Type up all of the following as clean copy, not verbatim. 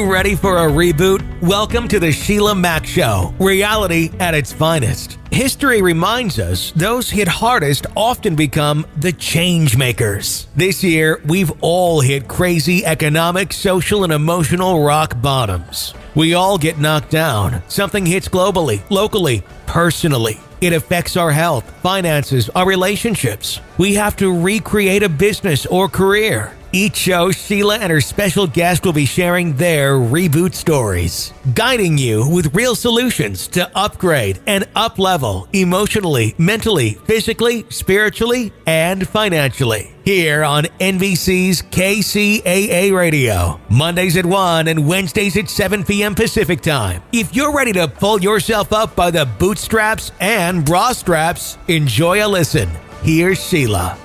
Ready for a reboot? Welcome to the Sheila Mac Show, reality at its finest. History reminds us those hit hardest often become the change makers. This year, we've all hit crazy economic, social, and emotional rock bottoms. We all get knocked down. Something hits globally, locally, personally. It affects our health, finances, our relationships. We have to recreate a business or career. Each show, Sheila and her special guest will be sharing their reboot stories, guiding you with real solutions to upgrade and up-level emotionally, mentally, physically, spiritually, and financially. Here on NBC's KCAA Radio, Mondays at 1 and Wednesdays at 7 p.m. Pacific Time. If you're ready to pull yourself up by the bootstraps and bra straps, enjoy a listen. Here's Sheila.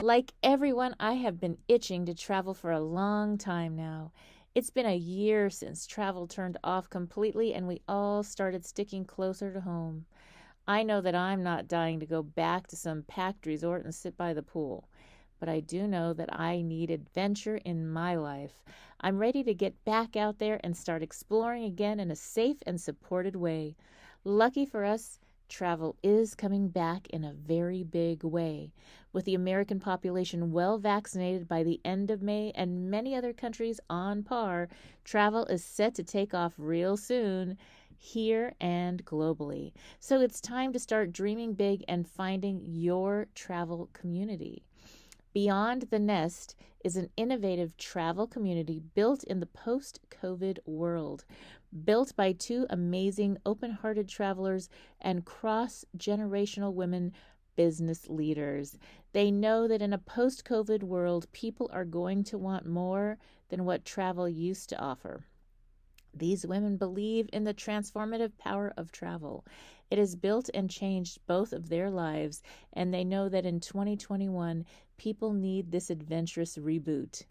Like everyone, I have been itching to travel for a long time now. It's been a year since travel turned off completely and we all started sticking closer to home. I know that I'm not dying to go back to some packed resort and sit by the pool, but I do know that I need adventure in my life. I'm ready to get back out there and start exploring again in a safe and supported way. Lucky for us, travel is coming back in a very big way. With the American population well vaccinated by the end of May and many other countries on par, travel is set to take off real soon, here and globally. So it's time to start dreaming big and finding your travel community. Beyond the Nest is an innovative travel community built in the post-COVID world. Built by two amazing open-hearted travelers and cross-generational women business leaders. They know that in a post-COVID world, people are going to want more than what travel used to offer. These women believe in the transformative power of travel. It has built and changed both of their lives, and they know that in 2021, people need this adventurous reboot.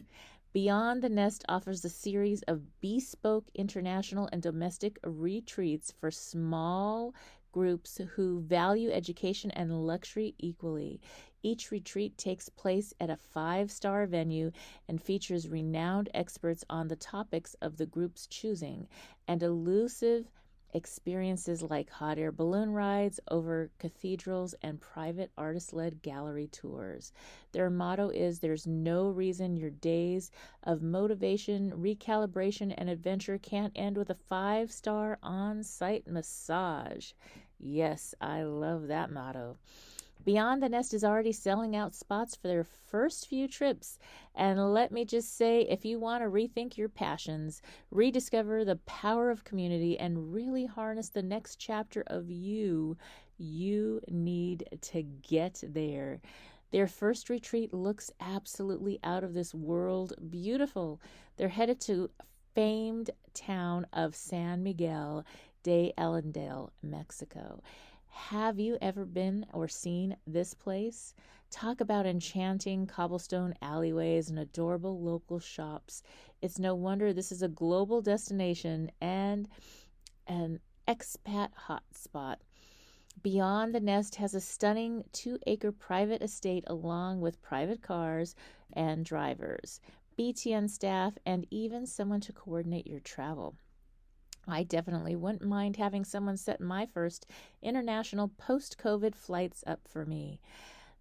Beyond the Nest offers a series of bespoke international and domestic retreats for small groups who value education and luxury equally. Each retreat takes place at a 5-star venue and features renowned experts on the topics of the group's choosing, and elusive experiences like hot air balloon rides over cathedrals and private artist-led gallery tours. Their motto is, "There's no reason your days of motivation, recalibration, and adventure can't end with a 5-star on-site massage." Yes, I love that motto. Beyond the Nest is already selling out spots for their first few trips. And let me just say, if you want to rethink your passions, rediscover the power of community, and really harness the next chapter of you need to get there. Their first retreat looks absolutely out of this world beautiful. They're headed to famed town of San Miguel de Allendale, Mexico. Have you ever been or seen this place? Talk about enchanting cobblestone alleyways and adorable local shops. It's no wonder this is a global destination and an expat hotspot. Beyond the Nest has a stunning 2-acre private estate along with private cars and drivers, BTN staff, and even someone to coordinate your travel. I definitely wouldn't mind having someone set my first international post-COVID flights up for me.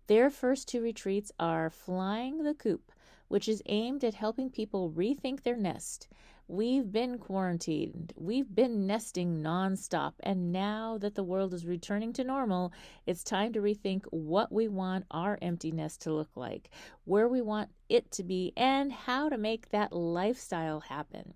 Their first 2 retreats are Flying the Coop, which is aimed at helping people rethink their nest. We've been quarantined, we've been nesting nonstop, and now that the world is returning to normal, it's time to rethink what we want our empty nest to look like, where we want it to be, and how to make that lifestyle happen.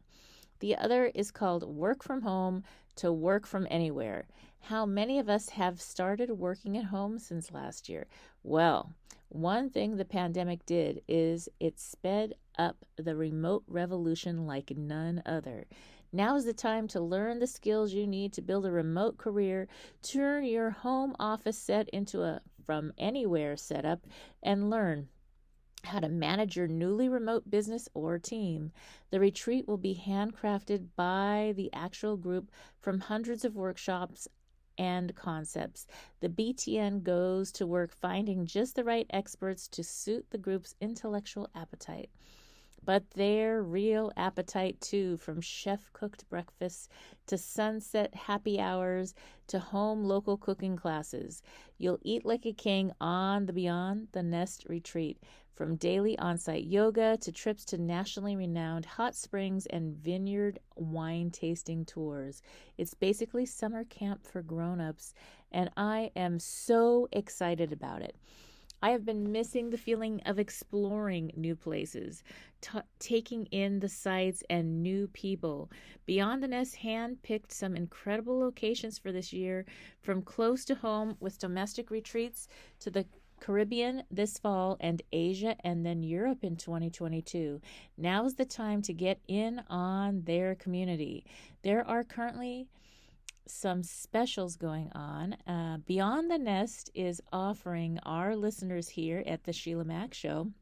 The other is called Work From Home to Work From Anywhere. How many of us have started working at home since last year? Well, one thing the pandemic did is it sped up the remote revolution like none other. Now is the time to learn the skills you need to build a remote career, turn your home office set into a from anywhere setup, and learn how to manage your newly remote business or team. The retreat will be handcrafted by the actual group from hundreds of workshops and concepts. The BTN goes to work finding just the right experts to suit the group's intellectual appetite. but their real appetite too, from chef-cooked breakfasts to sunset happy hours to home local cooking classes. You'll eat like a king on the Beyond the Nest retreat, from daily on-site yoga to trips to nationally renowned hot springs and vineyard wine tasting tours. It's basically summer camp for grown-ups, and I am so excited about it. I have been missing the feeling of exploring new places, taking in the sights and new people. Beyond the Nest handpicked some incredible locations for this year, from close to home with domestic retreats to the Caribbean this fall and Asia and then Europe in 2022. Now's the time to get in on their community. There are currently some specials going on. Beyond the Nest is offering our listeners here at the Sheila Mack Show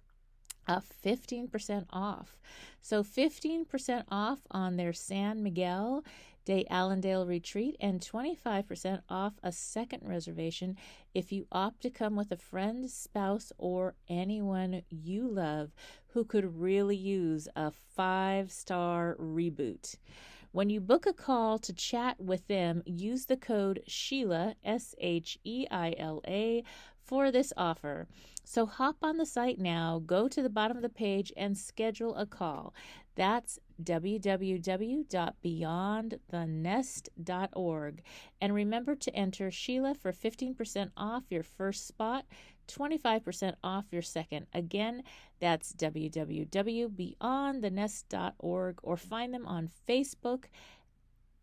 15% off. So 15% off on their San Miguel de Allendale retreat and 25% off a second reservation if you opt to come with a friend, spouse, or anyone you love who could really use a 5-star reboot. When you book a call to chat with them, use the code Sheila, SHEILA, for this offer. So hop on the site now, go to the bottom of the page, and schedule a call. That's www.beyondthenest.org. And remember to enter Sheila for 15% off your first spot, 25% off your second. Again, that's www.beyondthenest.org, or find them on Facebook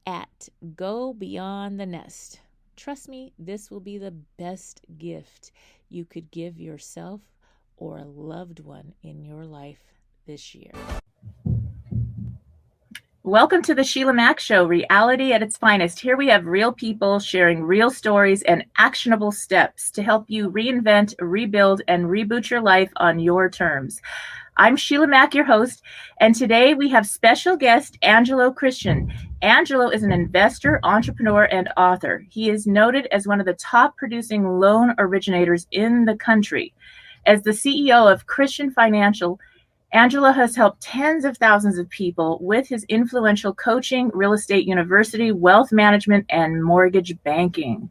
at Go Beyond the Nest. Trust me, this will be the best gift you could give yourself or a loved one in your life this year. Welcome to the Sheila Mack Show, reality at its finest. Here we have real people sharing real stories and actionable steps to help you reinvent, rebuild, and reboot your life on your terms. I'm Sheila Mack, your host, and today we have special guest Angelo Christian. Angelo is an investor, entrepreneur, and author. He is noted as one of the top producing loan originators in the country. As the CEO of Christian Financial, Angelo has helped tens of thousands of people with his influential coaching, real estate university, wealth management, and mortgage banking.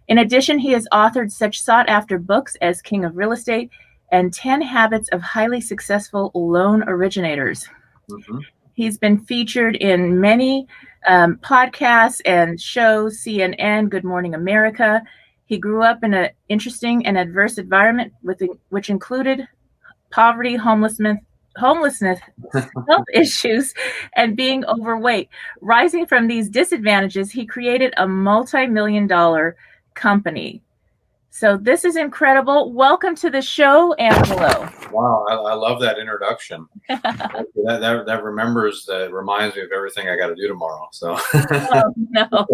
In addition, he has authored such sought-after books as King of Real Estate and 10 Habits of Highly Successful Loan Originators. Mm-hmm. He's been featured in many podcasts and shows, CNN, Good Morning America. He grew up in an interesting and adverse environment which included poverty, homelessness, health issues, and being overweight. Rising from these disadvantages, he created a multi-million-dollar company. So this is incredible. Welcome to the show, Angelo. Wow, I love that introduction. that reminds me of everything I got to do tomorrow. So. Oh, no.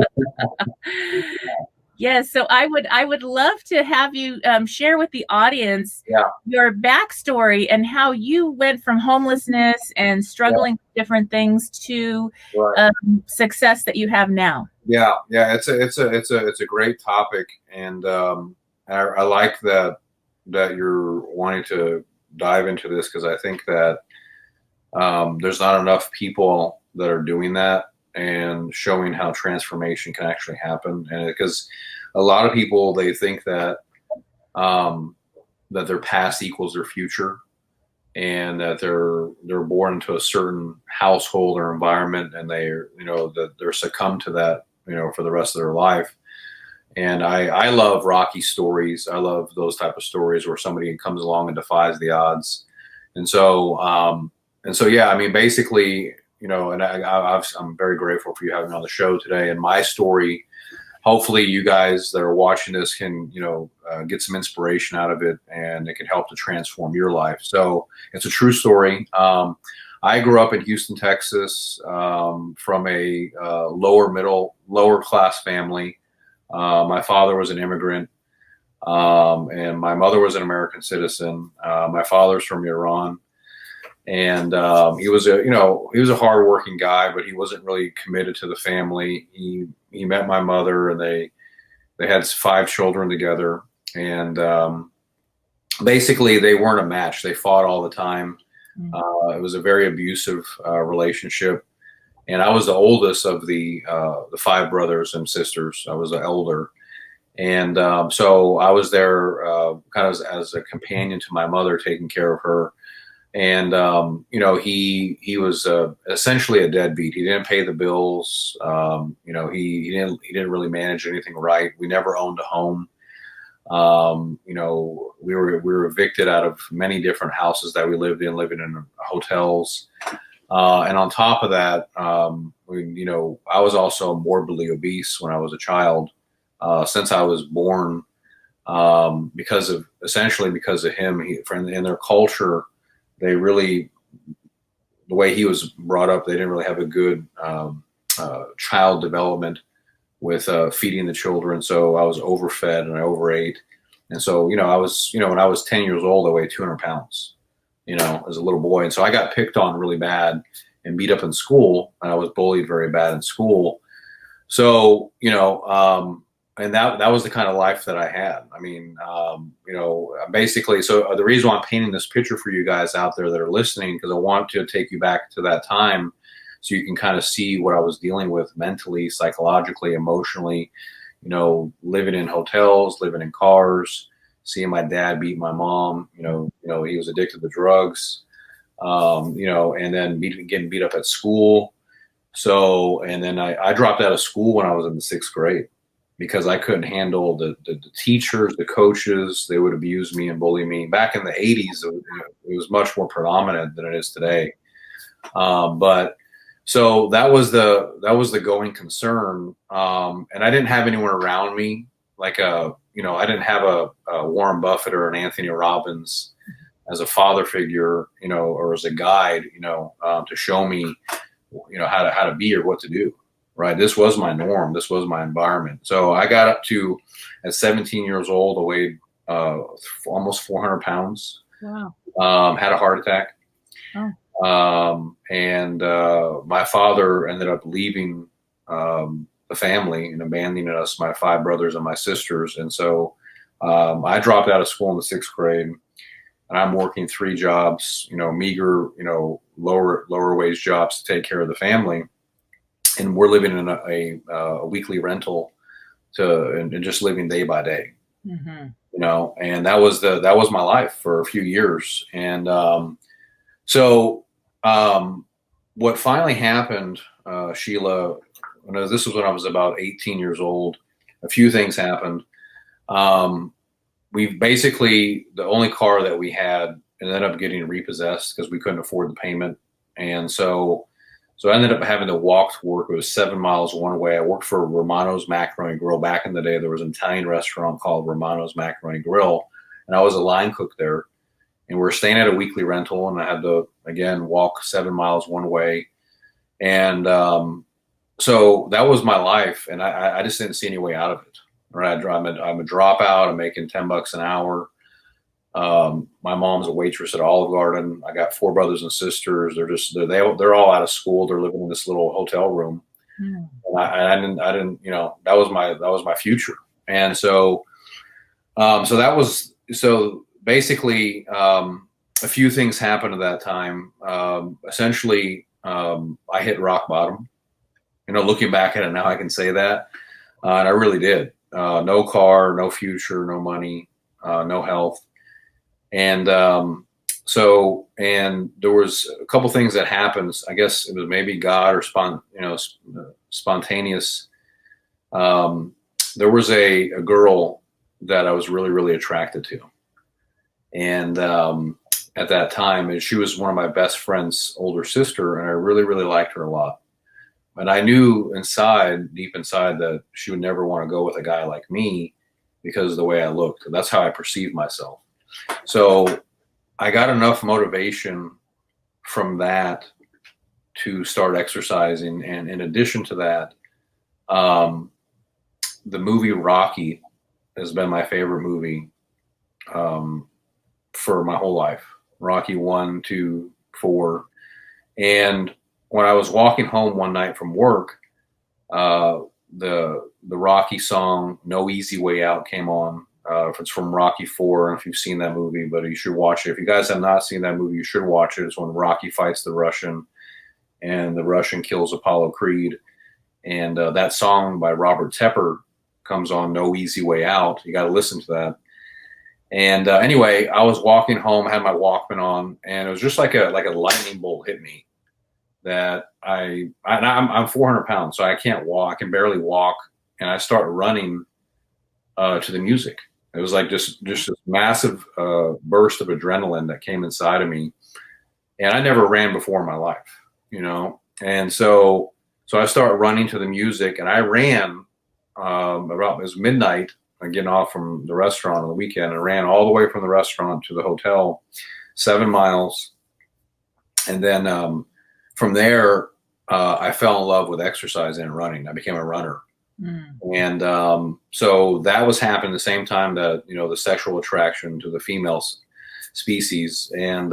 Yes, so I would love to have you share with the audience your backstory and how you went from homelessness and struggling with different things to success that you have now. Yeah, it's a great topic, and I like that you're wanting to dive into this, because I think that there's not enough people that are doing that and showing how transformation can actually happen. And because a lot of people, they think that that their past equals their future, and that they're born into a certain household or environment, and they're succumb to that, for the rest of their life. And I love Rocky stories. I love those type of stories where somebody comes along and defies the odds. And so yeah, I mean, basically, and I'm very grateful for you having me on the show today. And my story, hopefully you guys that are watching this can, get some inspiration out of it, and it can help to transform your life. So it's a true story. I grew up in Houston, Texas, from a lower class family. My father was an immigrant, and my mother was an American citizen. My father's from Iran. And he was a hardworking guy, but he wasn't really committed to the family. He met my mother, and they had 5 children together. And basically, they weren't a match. They fought all the time. Mm. It was a very abusive relationship. And I was the oldest of the 5 brothers and sisters. I was the elder. And so I was there kind of as a companion to my mother, taking care of her. And he was essentially a deadbeat. He didn't pay the bills. He didn't really manage anything right. We never owned a home. We were evicted out of many different houses that we lived in, living in hotels. And on top of that, I was also morbidly obese when I was a child. Since I was born, because of him, in their culture, they really, the way he was brought up, they didn't really have a good child development with feeding the children. So I was overfed and I overate. And so, when I was 10 years old, I weighed 200 pounds, as a little boy. And so I got picked on really bad and beat up in school, and I was bullied very bad in school. So, and that was the kind of life that I had. I mean, basically, so the reason why I'm painting this picture for you guys out there that are listening, because I want to take you back to that time so you can kind of see what I was dealing with mentally, psychologically, emotionally, living in hotels, living in cars, seeing my dad beat my mom, he was addicted to drugs, and then getting beat up at school. So, and then I dropped out of school when I was in the 6th grade, because I couldn't handle the teachers, the coaches. They would abuse me and bully me. Back in the 80s, it was much more predominant than it is today. But so that was the going concern. And I didn't have anyone around me, like I didn't have a Warren Buffett or an Anthony Robbins as a father figure, or as a guide, to show me, how to be or what to do. Right. This was my norm. This was my environment. So I got up to, at 17 years old, I weighed almost 400 pounds. Wow. Had a heart attack. Oh. And my father ended up leaving the family and abandoning us, my 5 brothers and my sisters. And so I dropped out of school in the 6th grade, and I'm working 3 jobs, meager, lower wage jobs to take care of the family. And we're living in a weekly rental and just living day by day, Mm-hmm. and that was my life for a few years. And what finally happened, Sheila, this was when I was about 18 years old, a few things happened. We basically, the only car that we had ended up getting repossessed because we couldn't afford the payment. And so I ended up having to walk to work. It was 7 miles one way. I worked for Romano's Macaroni Grill. Back in the day, there was an Italian restaurant called Romano's Macaroni Grill, and I was a line cook there. And we were staying at a weekly rental, and I had to, again, walk 7 miles one way. And so that was my life, and I just didn't see any way out of it. Right? I'm a dropout. I'm making $10 an hour. My mom's a waitress at Olive Garden. I got 4 brothers and sisters. They're all out of school. They're living in this little hotel room. Mm. And I didn't, that was my future. And so basically, a few things happened at that time. Essentially, I hit rock bottom. Looking back at it now, I can say that. And I really did. No car, no future, no money, no health. And and there was a couple things that happened. I guess it was maybe God or spontaneous. There was a girl that I was really, really attracted to. And at that time, and she was one of my best friend's older sister, and I really, really liked her a lot. And I knew deep inside, that she would never want to go with a guy like me because of the way I looked. That's how I perceived myself. So I got enough motivation from that to start exercising. And in addition to that, the movie Rocky has been my favorite movie for my whole life. Rocky 1, 2, 4. And when I was walking home one night from work, the Rocky song "No Easy Way Out" came on. If it's from Rocky IV, if you've seen that movie, but you should watch it. If you guys have not seen that movie, you should watch it. It's when Rocky fights the Russian, and the Russian kills Apollo Creed. And that song by Robert Tepper comes on, No Easy Way Out. You got to listen to that. And anyway, I was walking home, had my Walkman on, and it was just like a lightning bolt hit me. That I'm 400 pounds, so I can't walk. I can barely walk, and I start running to the music. It was like just this massive burst of adrenaline that came inside of me, and I never ran before in my life, you know. And so I started running to the music, and I ran about, it was midnight. I'm getting off from the restaurant on the weekend, and ran all the way from the restaurant to the hotel, 7 miles, and then from there I fell in love with exercise and running. I became a runner. And so that was happening the same time that, you know, the sexual attraction to the female species. And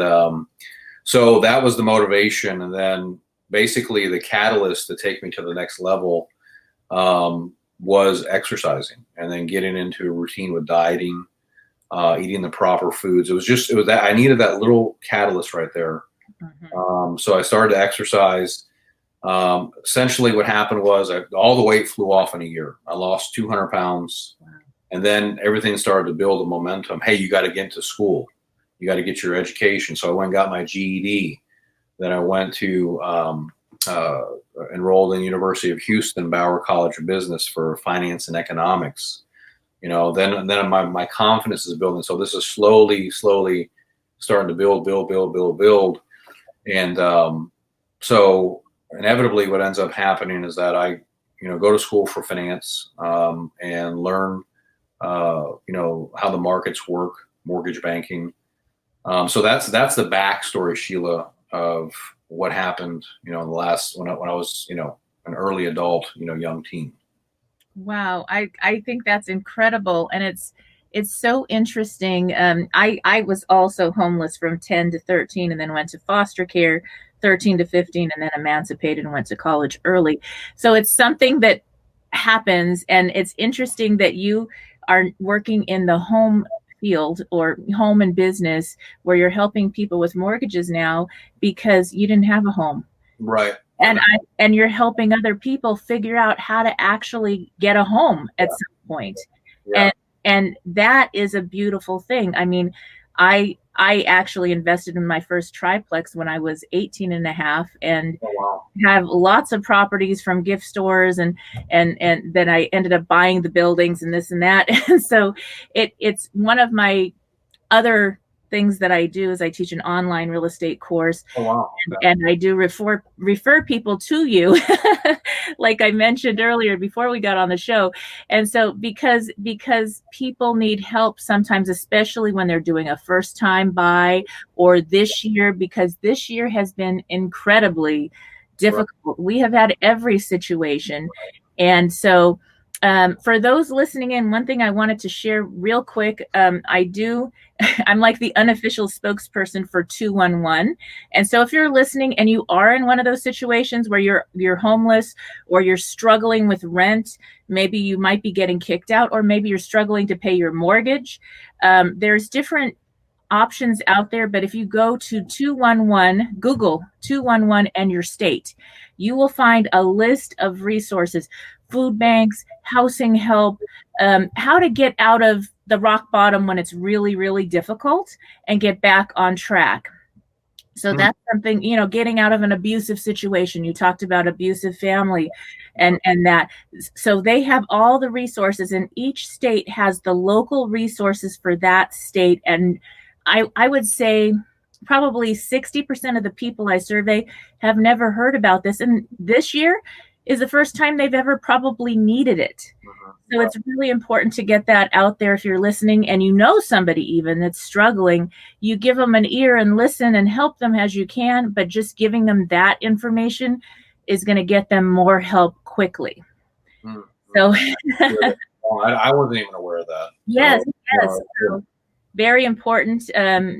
so that was the motivation. And then basically the catalyst to take me to the next level was exercising, and then getting into a routine with dieting, eating the proper foods. It was that I needed that little catalyst right there. So I started to exercise. Essentially what happened was all the weight flew off in a year. I lost 200 pounds. Wow. And then everything started to build a momentum. Hey, you got to get into school. You got to get your education. So I went and got my GED. Then I went to enrolled in University of Houston, Bauer College of Business for finance and economics. You know, then my confidence is building. So this is slowly starting to build. And so inevitably what ends up happening is that I, you know, go to school for finance and learn, you know, how the markets work, mortgage banking. So that's the backstory, Sheila, of what happened, you know, in the last, when I was, you know, an early adult, you know, young teen. Wow. I think that's incredible. And it's so interesting. I was also homeless from 10 to 13, and then went to foster care 13 to 15, and then emancipated and went to college early. So it's something that happens, and it's interesting that you are working in the home field or home and business where you're helping people with mortgages now because you didn't have a home. Right. And you're helping other people figure out how to actually get a home at some point. Yeah. And that is a beautiful thing. I mean, I actually invested in my first triplex when I was 18 and a half, and have lots of properties from gift stores, and then I ended up buying the buildings and this and that. And so it's one of my other things that I do is I teach an online real estate course. And I do refer people to you, like I mentioned earlier before we got on the show. And so because people need help sometimes, especially when they're doing a first time buy, or this year, because this year has been incredibly difficult. Right. We have had every situation. And so for those listening in, one thing I wanted to share real quick, I'm like the unofficial spokesperson for 211. And so if you're listening and you are in one of those situations where you're homeless, or you're struggling with rent, maybe you might be getting kicked out, or maybe you're struggling to pay your mortgage, there's different options out there. But if you go to 211, Google 211 and your state, you will find a list of resources, food banks, housing help, how to get out of the rock bottom when it's really, really difficult and get back on track. So that's something, you know, getting out of an abusive situation. You talked about abusive family and that. So they have all the resources, and each state has the local resources for that state. And I would say probably 60% of the people I survey have never heard about this. And this year is the first time they've ever probably needed it. So it's really important to get that out there. If you're listening and you know somebody even that's struggling, you give them an ear and listen and help them as you can. But just giving them that information is going to get them more help quickly. So I wasn't even aware of that. Yes. So very important,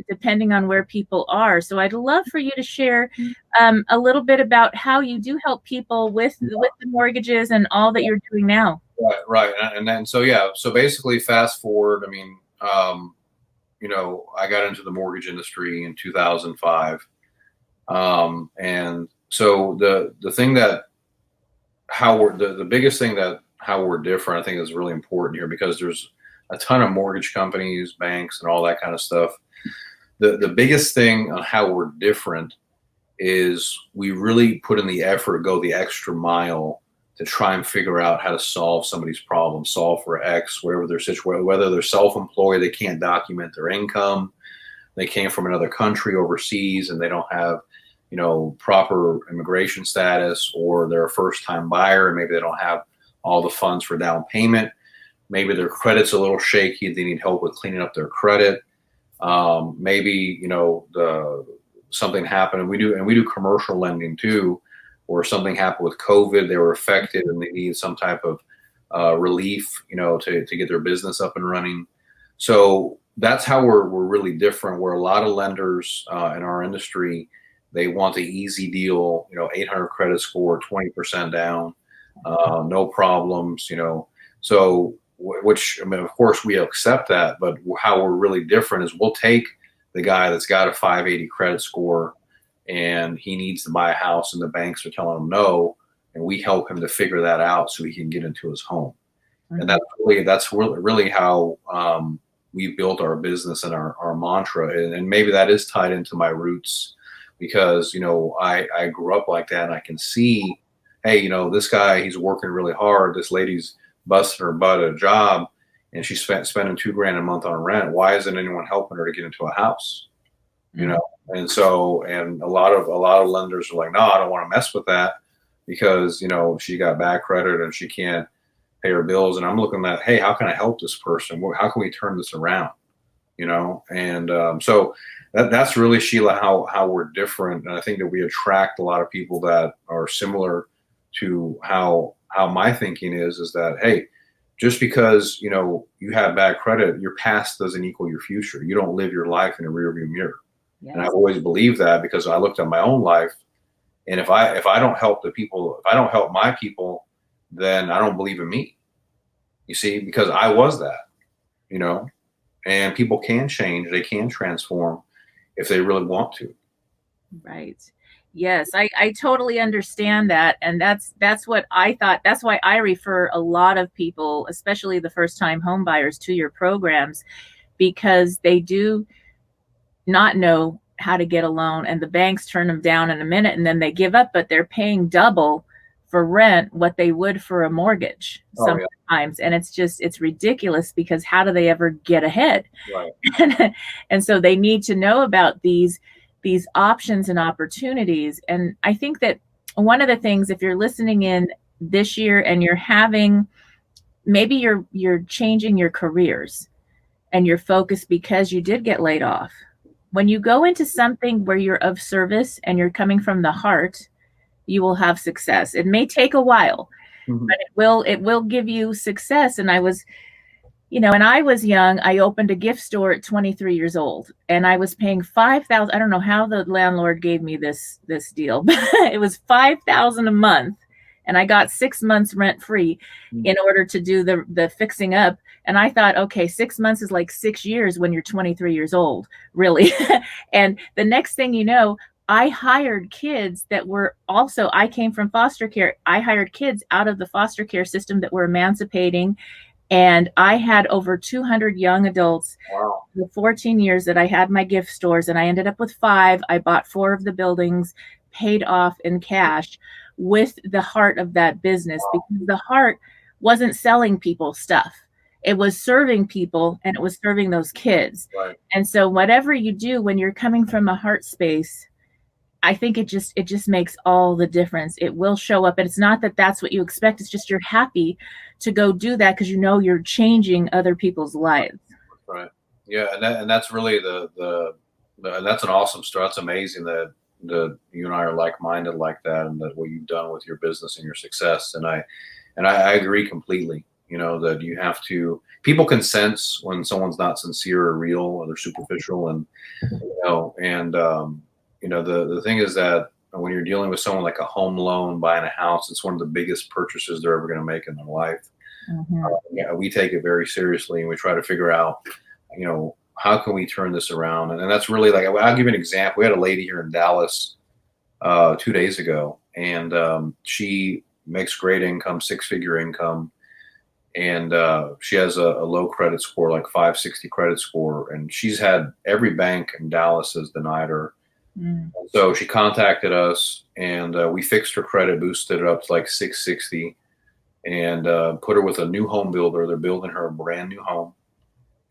depending on where people are. So I'd love for you to share a little bit about how you do help people with the mortgages and all that you're doing now. Right. And then, so, yeah, so basically fast forward, I mean, I got into the mortgage industry in 2005. And so the thing that, the biggest thing that how we're different, I think is really important here, because there's a ton of mortgage companies, banks, and all that kind of stuff. The biggest thing on how we're different is we really put in the effort, go the extra mile to try and figure out how to solve somebody's problem, solve for X, whatever their situation, whether they're self-employed, they can't document their income, they came from another country overseas and they don't have, proper immigration status, or they're a first-time buyer and maybe they don't have all the funds for down payment. Maybe their credit's a little shaky. They need help with cleaning up their credit. Maybe, something happened, and we do commercial lending too, or something happened with COVID, they were affected and they need some type of relief, to get their business up and running. So that's how we're really different. Where a lot of lenders in our industry, they want the easy deal, 800 credit score, 20% down, no problems, So, which, I mean, of course we accept that, but how we're really different is we'll take the guy that's got a 580 credit score and he needs to buy a house and the banks are telling him no, and we help him to figure that out so he can get into his home. Mm-hmm. And that's really how we built our business and our mantra. And maybe that is tied into my roots, because, I grew up like that, and I can see, hey, this guy, he's working really hard. This lady's busting her butt at a job, and she's spending $2,000 a month on rent. Why isn't anyone helping her to get into a house? And so, and a lot of lenders are like, no, I don't want to mess with that, because, she got bad credit and she can't pay her bills. And I'm looking at, hey, how can I help this person? How can we turn this around? And so that's really, Sheila, how we're different. And I think that we attract a lot of people that are similar to how my thinking is that, hey, just because, you have bad credit, your past doesn't equal your future. You don't live your life in a rearview mirror. Yes. And I've always believed that, because I looked at my own life, and if I don't help the people, if I don't help my people, then I don't believe in me. You see, because I was that, and people can change, they can transform if they really want to. Right. Yes, I totally understand that. And that's what I thought. That's why I refer a lot of people, especially the first-time home buyers, to your programs, because they do not know how to get a loan, and the banks turn them down in a minute, and then they give up, but they're paying double for rent what they would for a mortgage sometimes. Yeah. And it's ridiculous, because how do they ever get ahead? Right. And so they need to know about these options and opportunities. And I think that one of the things, if you're listening in this year and you're having, maybe you're changing your careers and your focus because you did get laid off. When you go into something where you're of service and you're coming from the heart, you will have success. It may take a while, mm-hmm. but it will give you success. And I was young, I opened a gift store at 23 years old, and I was paying $5,000. I don't know how the landlord gave me this deal, but it was $5,000 a month, and I got 6 months rent free in order to do the fixing up. And I thought, okay, 6 months is like 6 years when you're 23 years old, really. And the next thing you know, I hired kids that were also, I came from foster care. I hired kids out of the foster care system that were emancipating. And I had over 200 young adults. Wow. The 14 years that I had my gift stores, and I ended up with 5. I bought 4 of the buildings, paid off in cash with the heart of that business. Wow. Because the heart wasn't selling people stuff. It was serving people, and it was serving those kids. Right. And so whatever you do when you're coming from a heart space, I think it just makes all the difference. It will show up, and it's not that that's what you expect. It's just you're happy to go do that because you're changing other people's lives. Right. Yeah, and that's really the that's an awesome story. That's amazing that you and I are like-minded like that, and that what you've done with your business and your success. And I agree completely. That you have to. People can sense when someone's not sincere or real, or they're superficial, and the thing is that when you're dealing with someone like a home loan, buying a house, it's one of the biggest purchases they're ever going to make in their life. Mhm. We take it very seriously, and we try to figure out, how can we turn this around? And that's really like, I'll give you an example. We had a lady here in Dallas 2 days ago, and she makes great income, 6-figure income, and she has a low credit score, like 560 credit score, and she's had every bank in Dallas has denied her. Mm. So she contacted us, and we fixed her credit, boosted it up to like 660, and put her with a new home builder. They're building her a brand new home,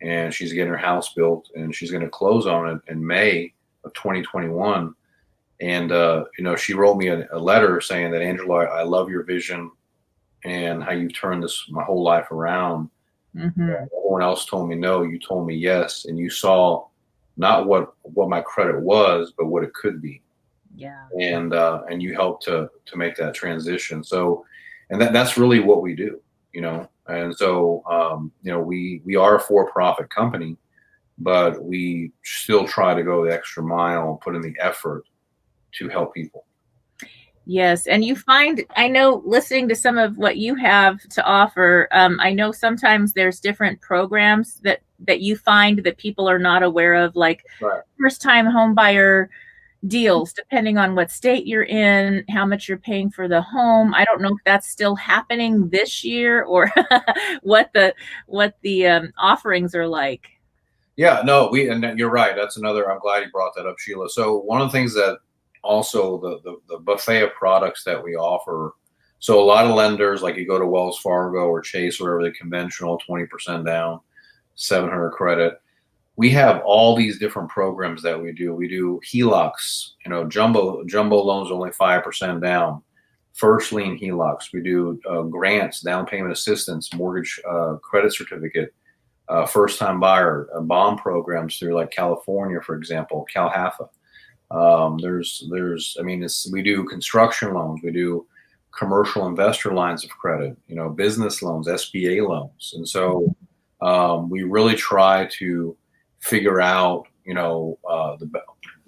and she's getting her house built, and she's going to close on it in May of 2021. And she wrote me a letter saying that, Angelo, I love your vision and how you've turned my whole life around. Mhm. Everyone else told me no, you told me yes, and you saw not what my credit was, but what it could be. Yeah. And you helped to make that transition. So, and that's really what we do, And so, we are a for-profit company, but we still try to go the extra mile, put in the effort to help people. Yes, and you find, I know, listening to some of what you have to offer, I know sometimes there's different programs that you find that people are not aware of, like Right. first-time home buyer deals, depending on what state you're in, how much you're paying for the home. I don't know if that's still happening this year or what the offerings are like. Yeah, no, and you're right. That's another. I'm glad you brought that up, Sheila. So one of the things that also the buffet of products that we offer. So a lot of lenders, like you go to Wells Fargo or Chase, wherever the conventional 20% down, 700 credit. We have all these different programs that we do. We do HELOCs, jumbo loans only 5% down, first lien HELOCs. We do grants, down payment assistance, mortgage credit certificate. First time buyer bond programs through like California, for example, CalHAFA. We do construction loans, we do commercial investor lines of credit, business loans, SBA loans. And so we really try to figure out,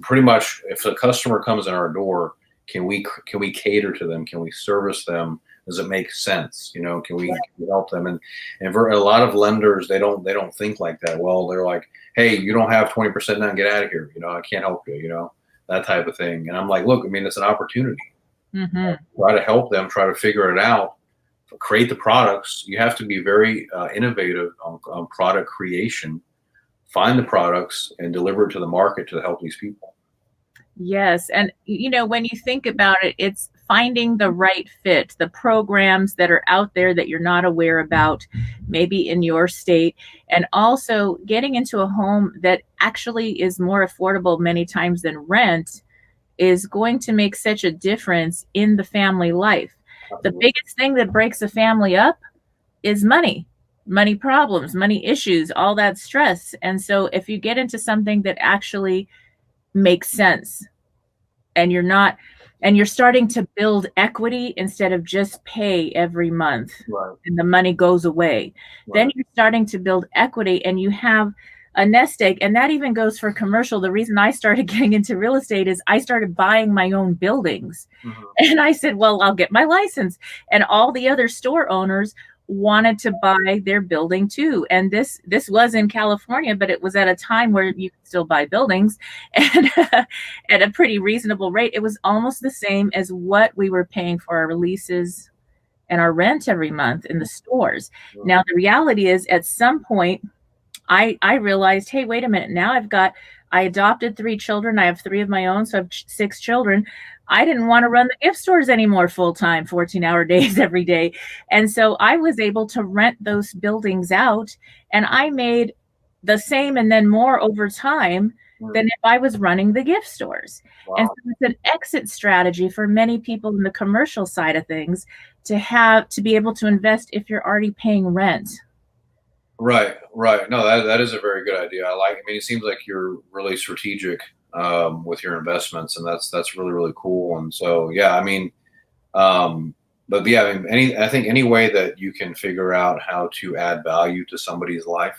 pretty much if a customer comes in our door, can we cater to them? Can we service them? Does it make sense? Can we help them? And for a lot of lenders, they don't think like that. Well, they're like, hey, you don't have 20% now, get out of here. I can't help you, that type of thing. And I'm like, look, it's an opportunity. Mm-hmm. Try to help them, try to figure it out, create the products. You have to be very innovative on product creation, find the products and deliver it to the market to help these people. Yes. And, when you think about it, it's finding the right fit, the programs that are out there that you're not aware about, maybe in your state, and also getting into a home that actually is more affordable many times than rent is going to make such a difference in the family life. The biggest thing that breaks a family up is money problems, money issues, all that stress. And so if you get into something that actually makes sense, and you're starting to build equity instead of just pay every month, right, and the money goes away, right, then you're starting to build equity and you have a nest egg. And that even goes for commercial. The reason I started getting into real estate is I started buying my own buildings. Mm-hmm. And I said, well, I'll get my license. And all the other store owners wanted to buy their building too. And this was in California, but it was at a time where you could still buy buildings and at a pretty reasonable rate. It was almost the same as what we were paying for our leases and our rent every month in the stores. Mm-hmm. Now, the reality is at some point, I realized, hey, wait a minute. Now I adopted 3 children. I have 3 of my own, so I have 6 children. I didn't want to run the gift stores anymore full-time, 14-hour days every day. And so I was able to rent those buildings out, and I made the same and then more over time than if I was running the gift stores. Wow. And so it's an exit strategy for many people in the commercial side of things to be able to invest if you're already paying rent. Right. No, that is a very good idea. It seems like you're really strategic with your investments, and that's really, really cool. And so, yeah, I think any way that you can figure out how to add value to somebody's life,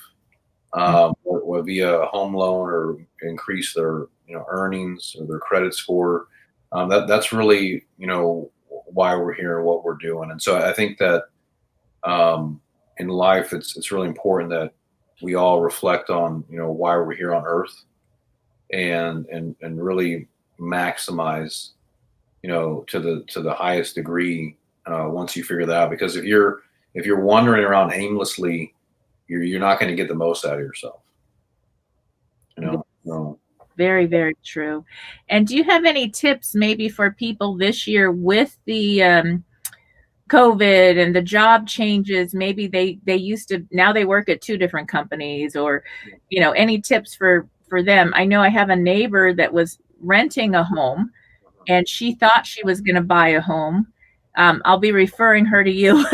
or via a home loan or increase their earnings or their credit score, that's really why we're here and what we're doing. And so I think that in life, it's really important that we all reflect on, why we're here on earth, and really maximize, to the highest degree, once you figure that out. Because if you're wandering around aimlessly, you're not going to get the most out of yourself. So, very, very true. And do you have any tips maybe for people this year with the COVID and the job changes? Maybe they used to, now they work at 2 different companies, or, any tips for them? I know I have a neighbor that was renting a home, and she thought she was going to buy a home. I'll be referring her to you,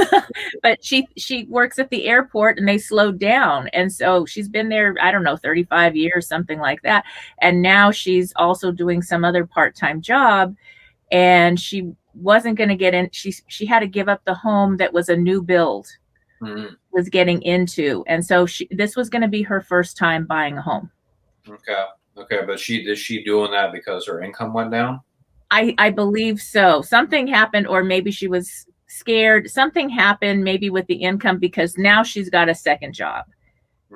but she works at the airport, and they slowed down. And so she's been there, I don't know, 35 years, something like that. And now she's also doing some other part-time job, and she wasn't going to get in. She had to give up the home that was a new build, was getting into. And so this was going to be her first time buying a home. Okay. But is she doing that because her income went down? I believe so. Something happened, or maybe she was scared. Something happened maybe with the income, because now she's got a second job.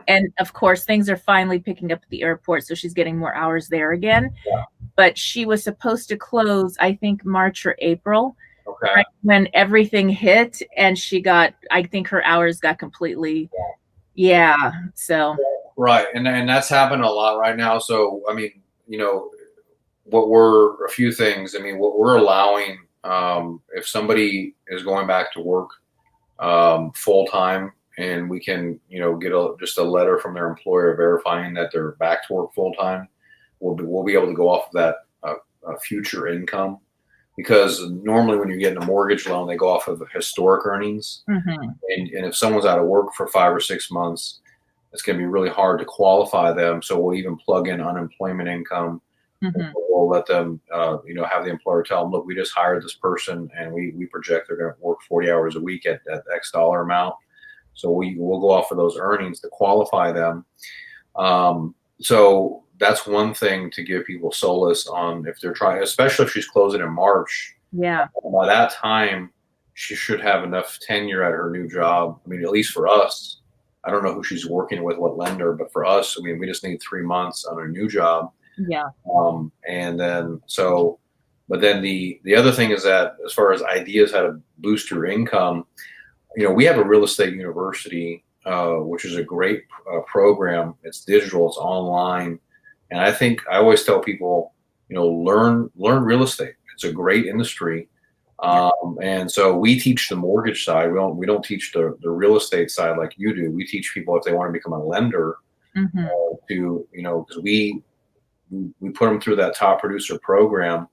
And of course, things are finally picking up at the airport, so she's getting more hours there again. Yeah. But she was supposed to close, I think, March or April, right when everything hit, and I think her hours got completely, so. Right, and that's happened a lot right now. So, I mean, a few things. I mean, what we're allowing, if somebody is going back to work full time, and we can, get just a letter from their employer verifying that they're back to work full time, we'll be able to go off of that future income. Because normally when you're getting a mortgage loan, they go off of the historic earnings. Mm-hmm. And if someone's out of work for 5 or 6 months, it's going to be really hard to qualify them. So we'll even plug in unemployment income. Mm-hmm. We'll let them, have the employer tell them, look, we just hired this person, and we project they're going to work 40 hours a week at X dollar amount. So we'll go off of those earnings to qualify them. So that's one thing to give people solace on, if they're trying, especially if she's closing in March. Yeah. By that time, she should have enough tenure at her new job. I mean, at least for us, I don't know who she's working with, what lender, but for us, I mean, we just need 3 months on a new job. Yeah. And then, but then the other thing is that, as far as ideas how to boost your income, we have a real estate university, which is a great program. It's digital, it's online. And I think I always tell people, learn real estate. It's a great industry. And so we teach the mortgage side. We don't teach the real estate side like you do. We teach people, if they want to become a lender, Mm-hmm. because we put them through that top producer program.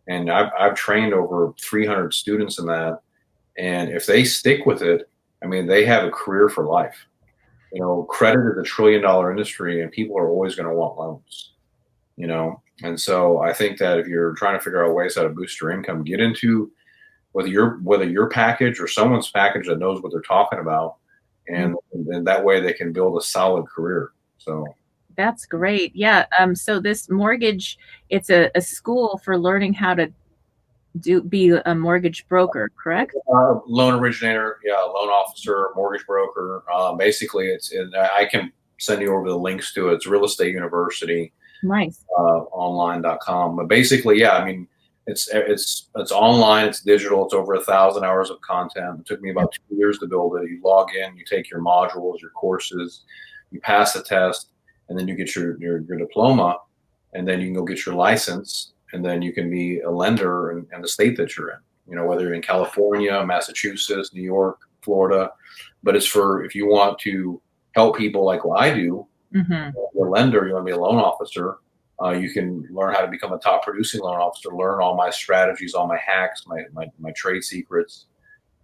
And I've trained over 300 students in that. And if they stick with it, I mean, they have a career for life. Credit is $1 trillion industry, and people are always going to want loans, And so I think that if you're trying to figure out ways how to boost your income, get into whether your package or someone's package that knows what they're talking about, and that way they can build a solid career. So that's great. Yeah. So this mortgage, it's a school for learning how to be a mortgage broker, correct? Loan originator, loan officer, mortgage broker. Basically, I can send you over the links to it. It's Real Estate University. Nice. Online.com. But basically, I mean, it's online, it's digital, it's over 1,000 hours of content. It took me about 2 years to build it. You log in, you take your modules, your courses, you pass the test, and then you get your diploma, and then you can go get your license, and then you can be a lender in the state that you're in, whether you're in California, Massachusetts, New York, Florida. But it's for, if you want to help people like what I do, mm-hmm. You're a lender, you want to be a loan officer, you can learn how to become a top producing loan officer, learn all my strategies, all my hacks, my trade secrets,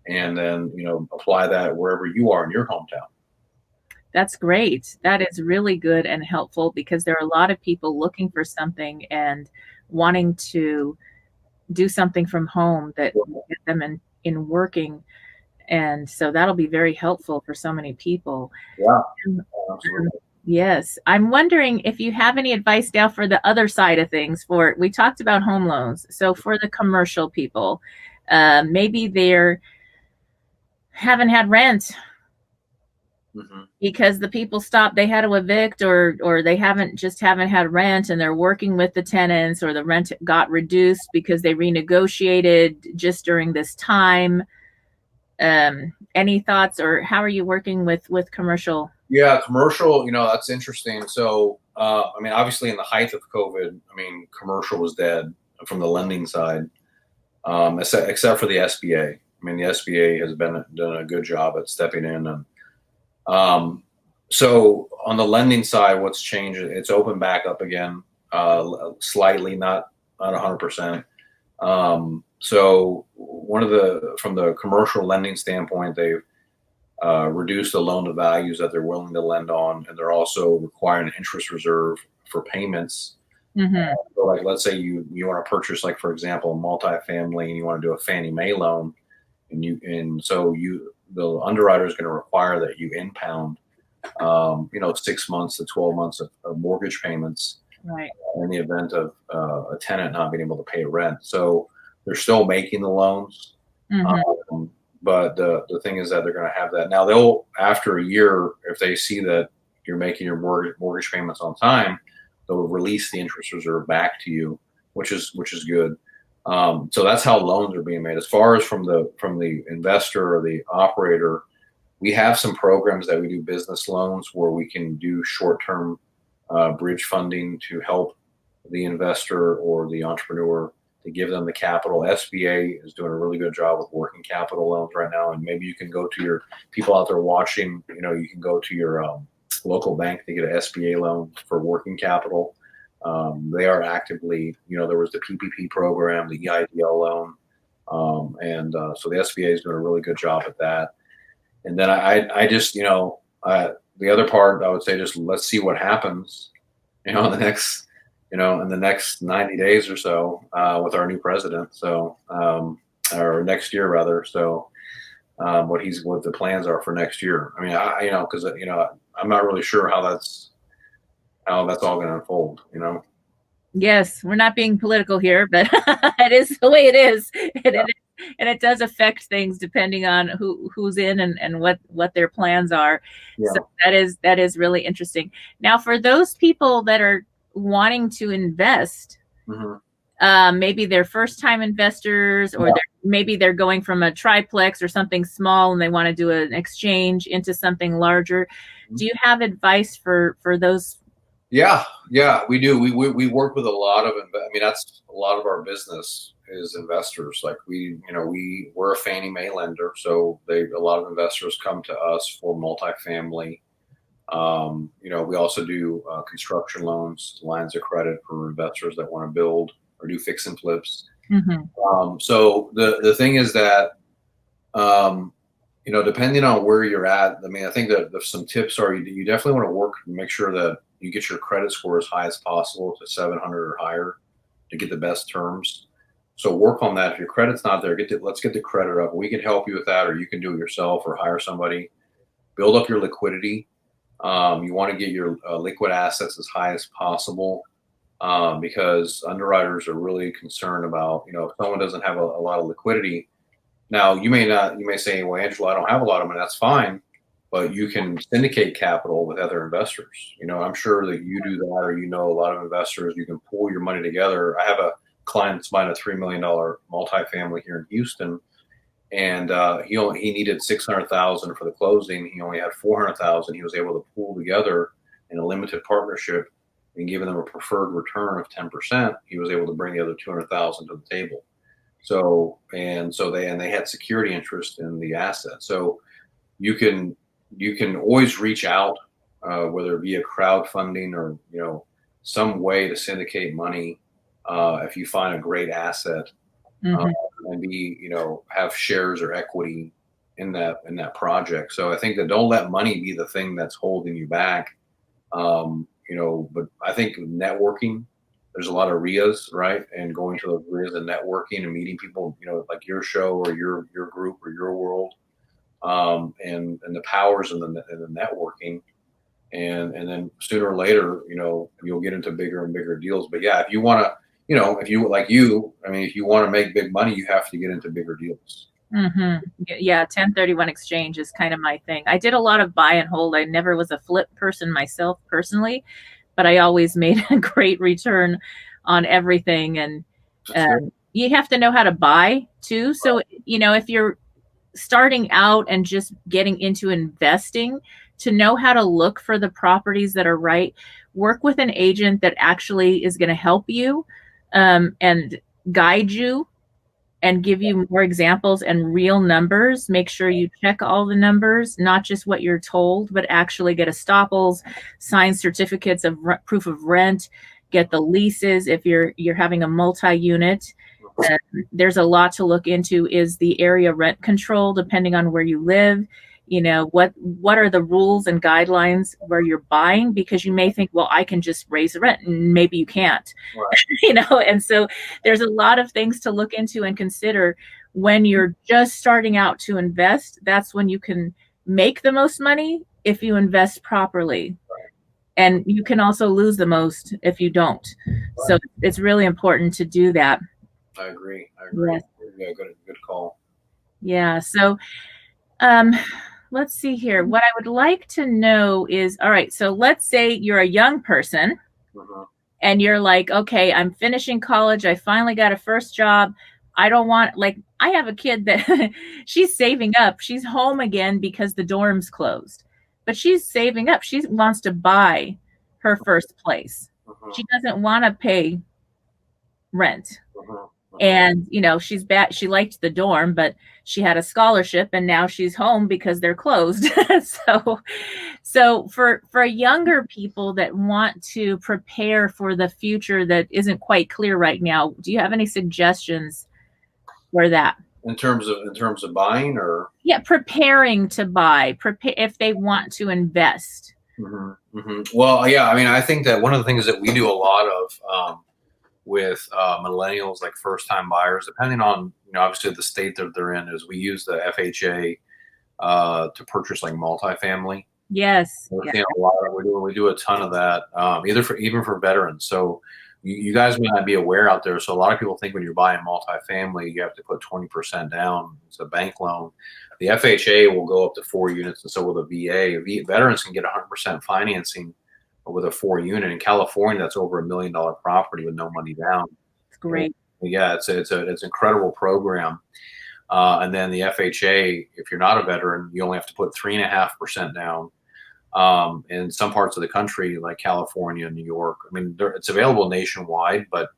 and then, apply that wherever you are in your hometown. That's great. That is really good and helpful, because there are a lot of people looking for something and wanting to do something from home that will get them in working. And so that'll be very helpful for so many people. Yeah, absolutely. Yes. I'm wondering if you have any advice now for the other side of things. We talked about home loans. So for the commercial people, maybe they're haven't had rent Mhm. because the people stopped, they had to evict, or they haven't had rent, and they're working with the tenants, or the rent got reduced because they renegotiated just during this time. Any thoughts, or how are you working with commercial? Yeah, commercial, that's interesting. So, I mean, obviously in the height of COVID, I mean, commercial was dead from the lending side, except for the SBA. I mean, the SBA has done a good job at stepping in. And so on the lending side, what's changed? It's opened back up again, slightly, not 100%. So from the commercial lending standpoint, they've reduce the loan to values that they're willing to lend on, and they're also requiring an interest reserve for payments. Mm-hmm. So like, let's say you want to purchase, like, for example, a multifamily, and you want to do a Fannie Mae loan, and so the underwriter is going to require that you impound 6 months to 12 months of mortgage payments, Right. in the event of a tenant not being able to pay rent. So they're still making the loans. Mm-hmm. But the thing is that they're going to have that. Now, they'll, after a year, if they see that you're making your mortgage payments on time, they'll release the interest reserve back to you, which is good. So that's how loans are being made. As far as from the investor or the operator, we have some programs that we do business loans where we can do short-term bridge funding to help the investor or the entrepreneur, to give them the capital. SBA is doing a really good job with working capital loans right now. And maybe you can go to your people out there watching, you can go to your local bank to get an SBA loan for working capital. They are actively, there was the PPP program, the EIDL loan. So the SBA is doing a really good job at that. And then I just, the other part, I would say, just let's see what happens, in the next 90 days or so, with our new president. So, or next year rather. So, what the plans are for next year. I mean, because I'm not really sure how that's all going to unfold. Yes, we're not being political here, but it is the way it is, and it does affect things depending on who's in and what their plans are. Yeah. So that is really interesting. Now, for those people that are wanting to invest, Mm-hmm. maybe they're first-time investors, or maybe they're going from a triplex or something small, and they want to do an exchange into something larger. Mm-hmm. Do you have advice for those? Yeah, we do. We work with a lot of, that's a lot of our business is investors. Like we're a Fannie Mae lender, so a lot of investors come to us for multifamily. We also do construction loans, lines of credit for investors that want to build or do fix and flips. Mm-hmm. So the thing is that, depending on where you're at, I think that some tips are you definitely want to work and make sure that you get your credit score as high as possible to 700 or higher to get the best terms. So work on that. If your credit's not there, let's get the credit up. We can help you with that, or you can do it yourself or hire somebody. Build up your liquidity. You want to get your liquid assets as high as possible, because underwriters are really concerned about, if someone doesn't have a lot of liquidity. Now, you may say, well, Angelo, I don't have a lot of money. That's fine, but you can syndicate capital with other investors. I'm sure that you do that, or a lot of investors. You can pool your money together. I have a client that's buying a $3 million multifamily here in Houston, and he needed $600,000 for the closing. He only had $400,000. He was able to pool together in a limited partnership and giving them a preferred return of 10%. He was able to bring the other $200,000 to the table. So they had security interest in the asset. So you can always reach out, whether it be a crowdfunding or some way to syndicate money, if you find a great asset. Mm-hmm. And have shares or equity in that project. So I think that don't let money be the thing that's holding you back. But I think networking, there's a lot of RIAs, right? And going to those RIAs and networking and meeting people, like your show or your group or your world, and the powers in the networking. And then sooner or later, you'll get into bigger and bigger deals. But yeah, if you want to, if you want to make big money, you have to get into bigger deals. Yeah, 1031 exchange is kind of my thing. I did a lot of buy and hold. I never was a flip person myself personally, but I always made a great return on everything. And you have to know how to buy too. So, if you're starting out and just getting into investing, to know how to look for the properties that are right, work with an agent that actually is going to help you and guide you and give you more examples and real numbers. Make sure you check all the numbers, not just what you're told, but actually get estoppels, sign certificates of proof of rent, get the leases if you're having a multi-unit. There's a lot to look into. Is the area rent control depending on where you live? What are the rules and guidelines where you're buying? Because you may think, well, I can just raise the rent, and maybe you can't. Right. And so there's a lot of things to look into and consider when you're just starting out to invest. That's when you can make the most money if you invest properly. Right. And you can also lose the most if you don't. Right. So it's really important to do that. I agree. Yes. Yeah, good call. Yeah. So let's see here. What I would like to know is, all right, so let's say you're a young person and you're like, okay, I'm finishing college. I finally got a first job. I don't want, I have a kid that she's saving up. She's home again because the dorm's closed, but she's saving up. She wants to buy her first place. She doesn't want to pay rent. And, she's bad. She liked the dorm, but she had a scholarship and now she's home because they're closed. So for younger people that want to prepare for the future that isn't quite clear right now, do you have any suggestions for that? In terms of buying, or? Yeah, preparing to buy, if they want to invest. Well, yeah, I mean, I think that one of the things that we do a lot of, with millennials, like first-time buyers, depending on obviously the state that they're in, is we use the FHA to purchase like multifamily. Yes, we're seeing a lot of, we do a ton of that, even for veterans. So you guys may not be aware out there. So a lot of people think when you're buying multifamily, you have to put 20% down. It's a bank loan. The FHA will go up to 4 units, and so will the VA. Veterans can get 100% financing with a 4-unit. In California, that's over $1 million property with no money down. It's great. Yeah, it's an incredible program. And then the FHA, if you're not a veteran, you only have to put 3.5% down. In some parts of the country, like California, New York, I mean, it's available nationwide. But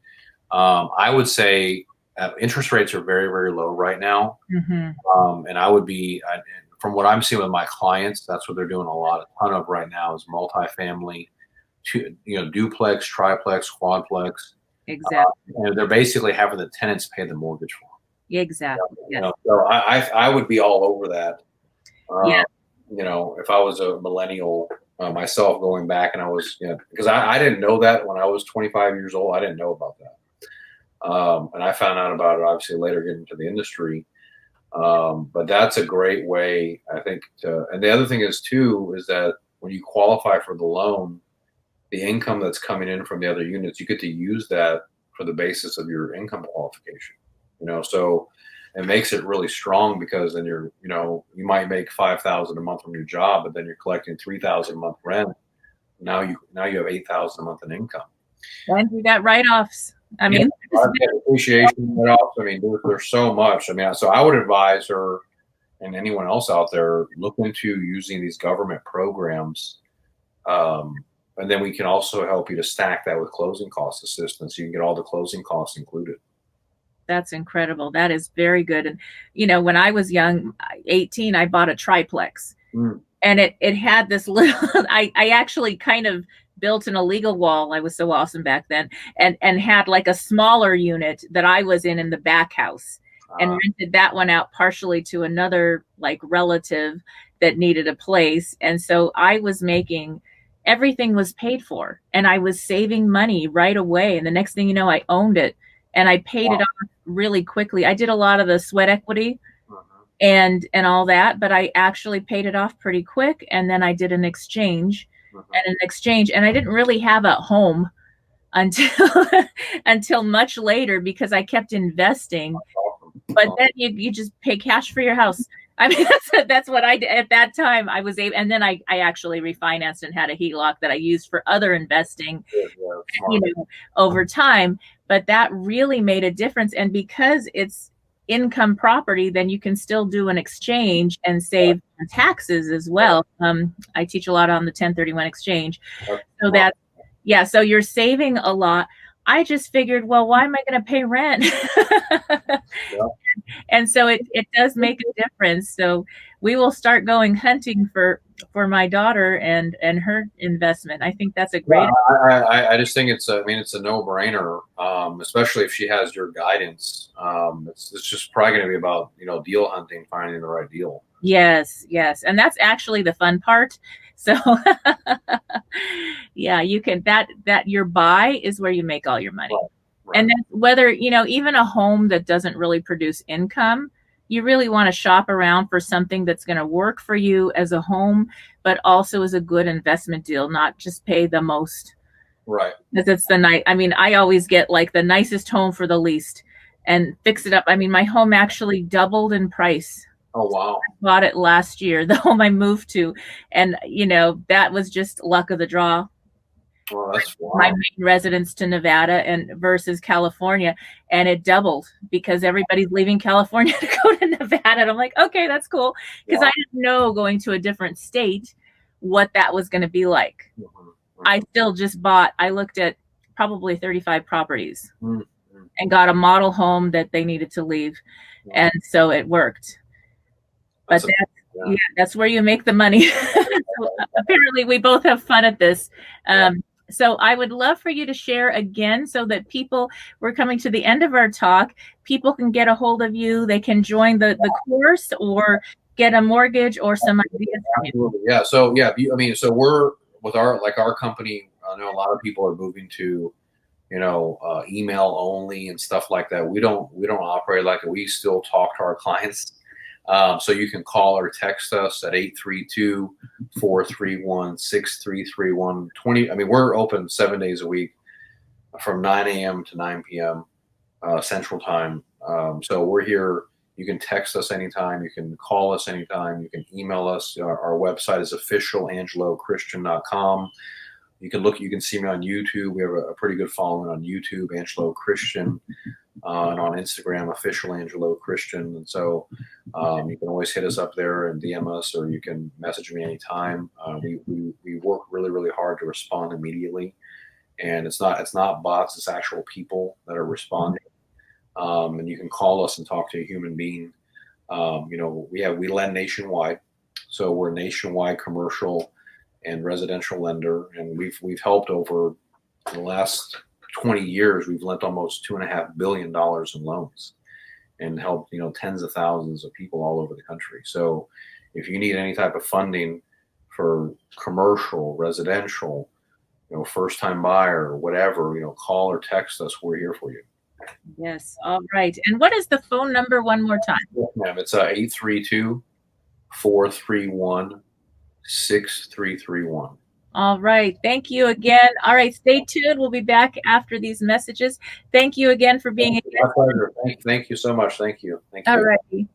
I would say interest rates are very, very low right now. And I would be, from what I'm seeing with my clients, that's what they're doing a ton of right now is multifamily, duplex, triplex, quadplex. Exactly. And they're basically having the tenants pay the mortgage for them. Exactly. So I would be all over that. If I was a millennial myself going back, and I was, because I didn't know that when I was 25 years old. I didn't know about that. And I found out about it obviously later getting into the industry. But that's a great way, I think, and the other thing is that when you qualify for the loan, the income that's coming in from the other units, you get to use that for the basis of your income qualification. So it makes it really strong, because then you might make $5,000 a month from your job, but then you're collecting $3,000 a month rent. Now you have $8,000 a month in income. And you got write-offs. I mean, appreciation write-offs. I mean, there's so much. I mean, so I would advise her and anyone else out there, look into using these government programs. And then we can also help you to stack that with closing cost assistance. You can get all the closing costs included. That's incredible. That is very good. And, when I was young, 18, I bought a triplex. And it had this little, I actually kind of built an illegal wall. I was so awesome back then, and had like a smaller unit that I was in the back house, and rented that one out partially to another like relative that needed a place. And so I was making, everything was paid for, and I was saving money right away. And the next thing you know, I owned it, and I paid it off really quickly. I did a lot of the sweat equity and all that, but I actually paid it off pretty quick. And then I did an exchange and I didn't really have a home until much later, because I kept investing. But then you just pay cash for your house. I mean, that's what I did at that time. I was able, and then I actually refinanced and had a HELOC that I used for other investing, over time. But that really made a difference. And because it's income property, then you can still do an exchange and save on taxes as well. I teach a lot on the 1031 exchange. So that, so you're saving a lot. I just figured, well, why am I going to pay rent? And so it does make a difference. So we will start going hunting for my daughter and her investment. I think that's a great. I just think it's a no-brainer, especially if she has your guidance. It's just probably going to be about deal hunting, finding the right deal. Yes, and that's actually the fun part. So you can that your buy is where you make all your money. Right. And then whether, even a home that doesn't really produce income, you really want to shop around for something that's going to work for you as a home, but also as a good investment deal, not just pay the most. Right. Because it's I always get like the nicest home for the least and fix it up. I mean, my home actually doubled in price. Oh, wow. I bought it last year, the home I moved to. And, that was just luck of the draw. Well, that's wow. My main residence to Nevada versus California, and it doubled because everybody's leaving California to go to Nevada. And I'm like, okay, that's cool, because I didn't know going to a different state what that was going to be like. I still just bought. I looked at probably 35 properties and got a model home that they needed to leave, and so it worked. But that's where you make the money. So apparently, we both have fun at this. So I would love for you to share again so that we're coming to the end of our talk. People can get a hold of you. They can join the course or get a mortgage or some ideas. Absolutely. Yeah. So, so we're with our company. I know a lot of people are moving to, email only and stuff like that. We don't operate like it. We still talk to our clients. So you can call or text us at 832-431-6331. We're open 7 days a week from 9 a.m. to 9 p.m. Central Time. So we're here. You can text us anytime. You can call us anytime. You can email us. Our website is officialangelochristian.com. You can see me on YouTube. We have a pretty good following on YouTube, Angelo Christian, and on Instagram, official Angelo Christian. And so you can always hit us up there and DM us, or you can message me anytime. We work really, really hard to respond immediately, and it's not bots; it's actual people that are responding. And you can call us and talk to a human being. We lend nationwide, so we're a nationwide commercial and residential lender, and we've helped over the last 20 years. We've lent almost $2.5 billion in loans and helped tens of thousands of people all over the country. So if you need any type of funding for commercial, residential, first time buyer, whatever, call or text us. We're here for you. Yes. All right. And what is the phone number one more time? Yes, ma'am. It's 832-431-6331. All right. Thank you again. All right. Stay tuned. We'll be back after these messages. Thank you again for being here. My pleasure. Thank you so much. Thank you. All righty.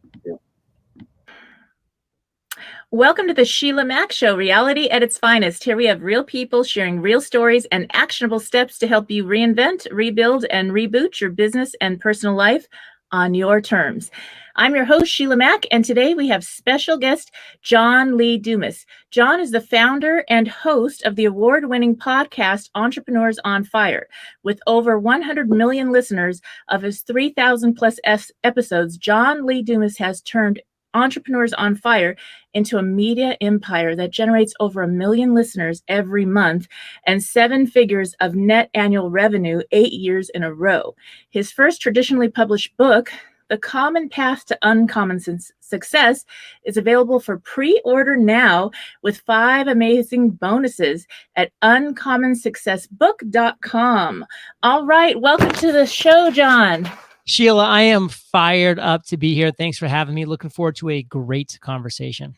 Welcome to the Sheila Mack Show, reality at its finest. Here we have real people sharing real stories and actionable steps to help you reinvent, rebuild, and reboot your business and personal life on your terms. I'm your host, Sheila Mack, and today we have special guest, John Lee Dumas. John is the founder and host of the award-winning podcast, Entrepreneurs on Fire. With over 100 million listeners of his 3,000 plus episodes, John Lee Dumas has turned Entrepreneurs on Fire into a media empire that generates over 1 million listeners every month and 7 figures of net annual revenue 8 years in a row. His first traditionally published book, The Common Path to Uncommon Success, is available for pre-order now with 5 amazing bonuses at uncommonsuccessbook.com. All right, welcome to the show, John. Sheila, I am fired up to be here. Thanks for having me. Looking forward to a great conversation.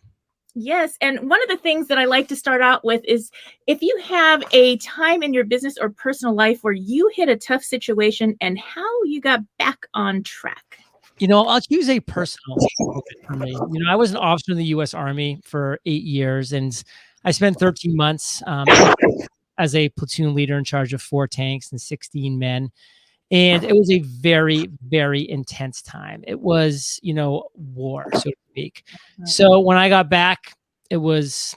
Yes. And one of the things that I like to start out with is if you have a time in your business or personal life where you hit a tough situation and how you got back on track. I'll choose a personal moment for me. I was an officer in the U.S. Army for 8 years, and I spent 13 months as a platoon leader in charge of 4 tanks and 16 men. And it was a very, very intense time. It was, war, so to speak. So when I got back, it was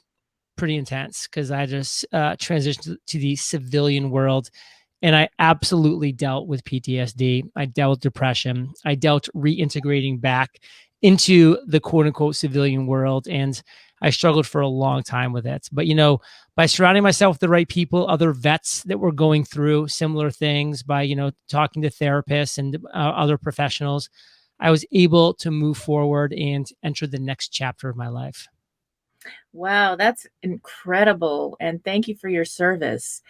pretty intense because I just transitioned to the civilian world. And I absolutely dealt with PTSD. I dealt with depression. I dealt reintegrating back into the quote unquote civilian world. And I struggled for a long time with it. But, by surrounding myself with the right people, other vets that were going through similar things, by, talking to therapists and other professionals, I was able to move forward and enter the next chapter of my life. Wow, that's incredible. And thank you for your service.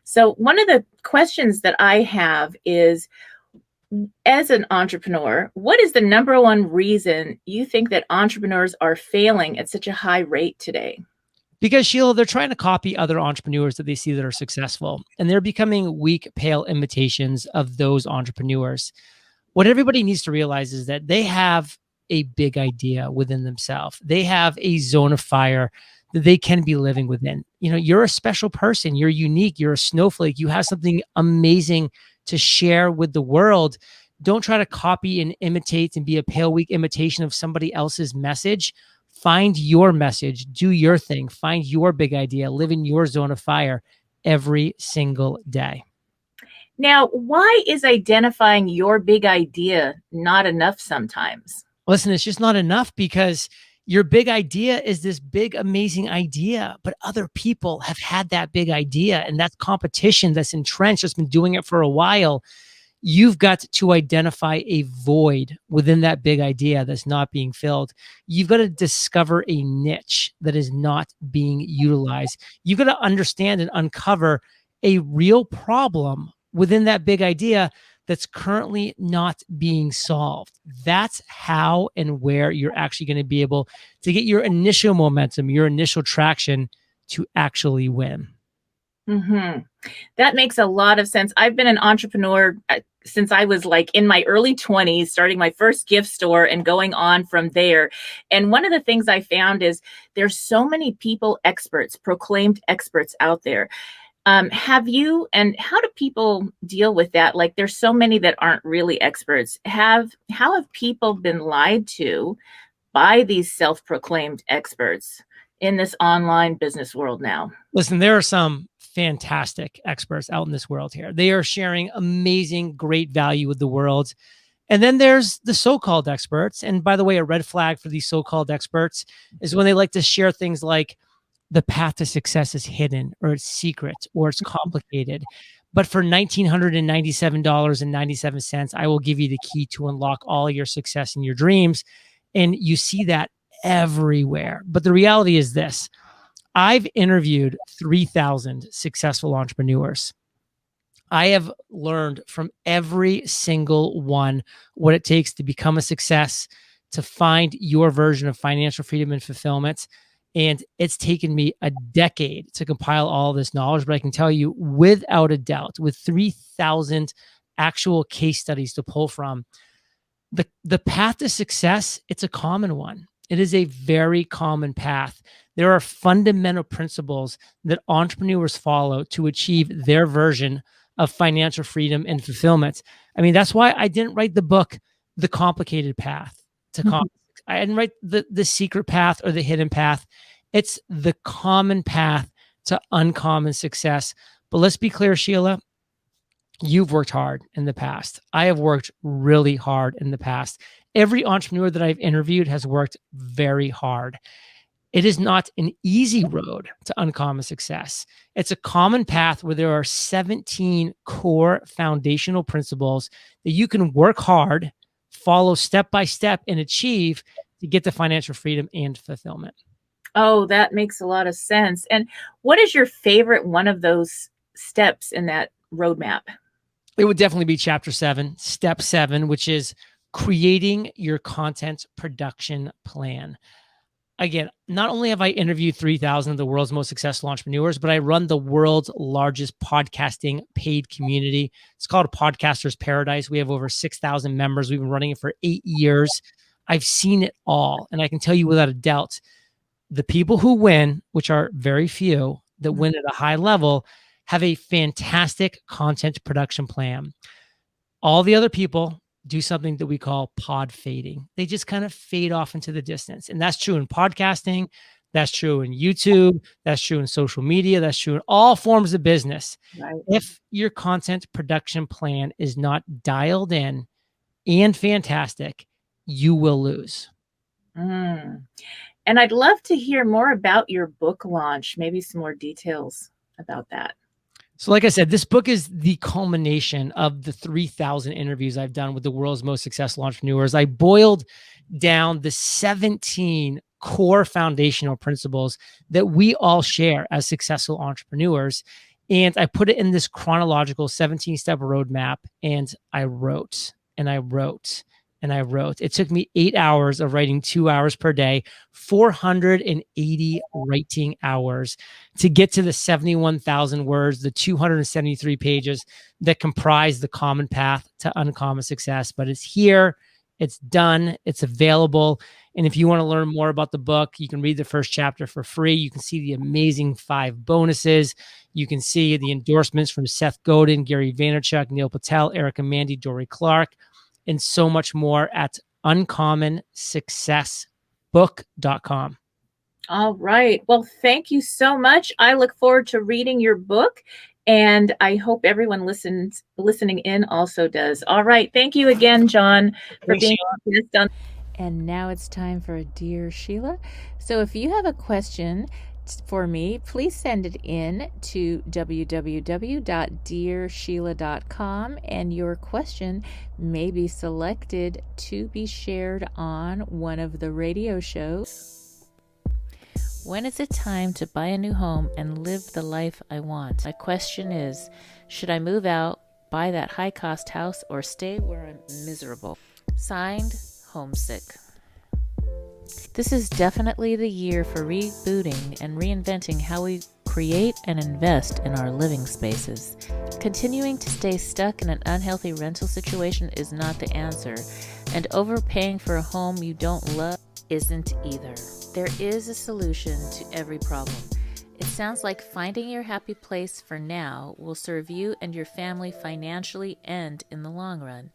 So, one of the questions that I have is, as an entrepreneur, what is the number one reason you think that entrepreneurs are failing at such a high rate today? Because, Sheila, they're trying to copy other entrepreneurs that they see that are successful, and they're becoming weak, pale imitations of those entrepreneurs. What everybody needs to realize is that they have a big idea within themselves. They have a zone of fire that they can be living within. You're a special person. You're unique. You're a snowflake. You have something amazing to share with the world. Don't try to copy and imitate and be a pale, weak imitation of somebody else's message. Find your message, do your thing, find your big idea, live in your zone of fire every single day. Now, why is identifying your big idea not enough sometimes? Listen, it's just not enough because your big idea is this big, amazing idea, but other people have had that big idea, and that's competition that's entrenched, that's been doing it for a while. You've got to identify a void within that big idea that's not being filled. You've got to discover a niche that is not being utilized. You've got to understand and uncover a real problem within that big idea that's currently not being solved. That's how and where you're actually going to be able to get your initial momentum, your initial traction to actually win. Mm-hmm. That makes a lot of sense. I've been an entrepreneur since I was like in my early 20s, starting my first gift store and going on from there. And one of the things I found is there's so many people, experts, proclaimed experts out there. Have you, and how do people deal with that? Like, there's so many that aren't really experts. How have people been lied to by these self-proclaimed experts in this online business world now? Listen, there are some fantastic experts out in this world here. They are sharing amazing, great value with the world. And then there's the so-called experts. And by the way, a red flag for these so-called experts is when they like to share things like the path to success is hidden, or it's secret, or it's complicated. But for $1,997.97, I will give you the key to unlock all your success and your dreams. And you see that everywhere. But the reality is this: I've interviewed 3,000 successful entrepreneurs. I have learned from every single one what it takes to become a success, to find your version of financial freedom and fulfillment. And it's taken me a decade to compile all of this knowledge, but I can tell you without a doubt, with 3,000 actual case studies to pull from, the path to success, it's a common one. It is a very common path. There are fundamental principles that entrepreneurs follow to achieve their version of financial freedom and fulfillment. I mean, that's why I didn't write the book, The Complicated Path to I didn't write the secret path or the hidden path. It's the common path to uncommon success. But let's be clear, Sheila, you've worked hard in the past. I have worked really hard in the past. Every entrepreneur that I've interviewed has worked very hard. It is not an easy road to uncommon success. It's a common path where there are 17 core foundational principles that you can work hard, follow step by step, and achieve to get to financial freedom and fulfillment. Oh, that makes a lot of sense. And what is your favorite one of those steps in that roadmap? It would definitely be chapter 7, step 7, which is creating your content production plan. again, not only have I interviewed 3,000 of the world's most successful entrepreneurs, but I run the world's largest podcasting paid community. It's called Podcasters Paradise. We have over 6,000 members. We've been running it for 8 years. I've seen it all. And I can tell you without a doubt, the people who win, which are very few that win at a high level, have a fantastic content production plan. All the other people do something that we call pod fading. They just kind of fade off into the distance. And that's true in podcasting. That's true in YouTube. That's true in social media. That's true in all forms of business. Right. If your content production plan is not dialed in and fantastic, you will lose. And I'd love to hear more about your book launch, maybe some more details about that. So like I said, this book is the culmination of the 3,000 interviews I've done with the world's most successful entrepreneurs. I boiled down the 17 core foundational principles that we all share as successful entrepreneurs. And I put it in this chronological 17-step roadmap, and I wrote, and I wrote, and I wrote. It took me 8 hours of writing, 2 hours per day, 480 writing hours to get to the 71,000 words, the 273 pages that comprise the common path to uncommon success. But it's here, it's done, it's available. And if you want to learn more about the book, you can read the first chapter for free. You can see the amazing 5 bonuses. You can see the endorsements from Seth Godin, Gary Vaynerchuk, Neil Patel, Erica Mandy, Dory Clark, and so much more at uncommonsuccessbook.com. All right. Well, thank you so much. I look forward to reading your book, and I hope everyone listening in also does. All right. Thank you again, John, for being on. And now it's time for Dear Sheila. So if you have a question for me, please send it in to www.dearsheila.com, and your question may be selected to be shared on one of the radio shows. When is it time to buy a new home and live the life I want? My question is, should I move out, buy that high-cost house, or stay where I'm miserable? Signed, Homesick. This is definitely the year for rebooting and reinventing how we create and invest in our living spaces. Continuing to stay stuck in an unhealthy rental situation is not the answer, and overpaying for a home you don't love isn't either. There is a solution to every problem. It sounds like finding your happy place for now will serve you and your family financially and in the long run.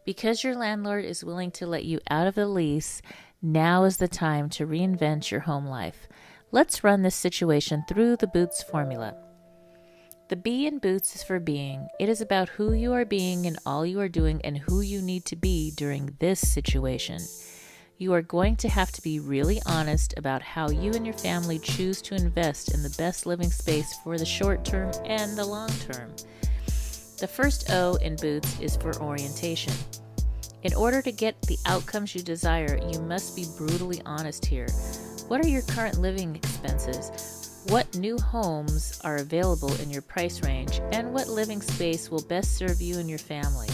Because your landlord is willing to let you out of the lease, now is the time to reinvent your home life. Let's run this situation through the Boots formula. The B in Boots is for being. It is about who you are being in all you are doing and who you need to be during this situation. You are going to have to be really honest about how you and your family choose to invest in the best living space for the short term and the long term. The first O in Boots is for orientation. In order to get the outcomes you desire, you must be brutally honest here. What are your current living expenses? What new homes are available in your price range? And what living space will best serve you and your family?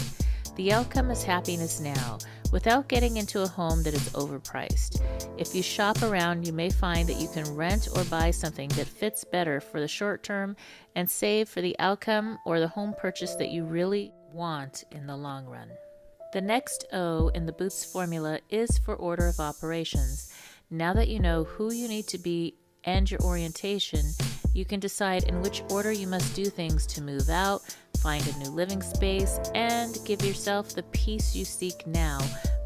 The outcome is happiness now, without getting into a home that is overpriced. If you shop around, you may find that you can rent or buy something that fits better for the short term and save for the outcome or the home purchase that you really want in the long run. The next O in the Boots formula is for order of operations. Now that you know who you need to be and your orientation, you can decide in which order you must do things to move out, find a new living space, and give yourself the peace you seek now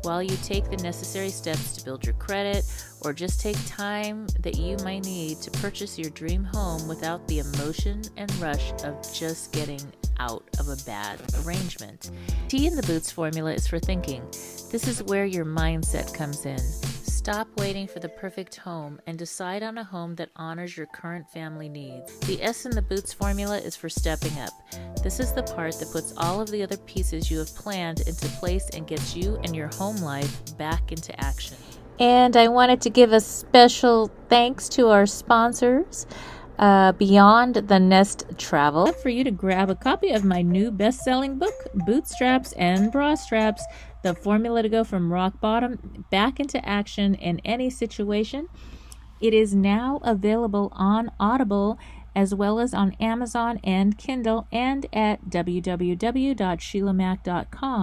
while you take the necessary steps to build your credit or just take time that you might need to purchase your dream home without the emotion and rush of just getting out of a bad arrangement. T in the Boots formula is for thinking. This is where your mindset comes in. Stop waiting for the perfect home and decide on a home that honors your current family needs. The S in the Boots formula is for stepping up. This is the part that puts all of the other pieces you have planned into place and gets you and your home life back into action. And I wanted to give a special thanks to our sponsors, Beyond the Nest Travel, for you to grab a copy of my new best-selling book, Bootstraps and Bra Straps, the formula to go from rock bottom back into action in any situation. It is now available on Audible as well as on Amazon and Kindle and at www.sheilamac.com.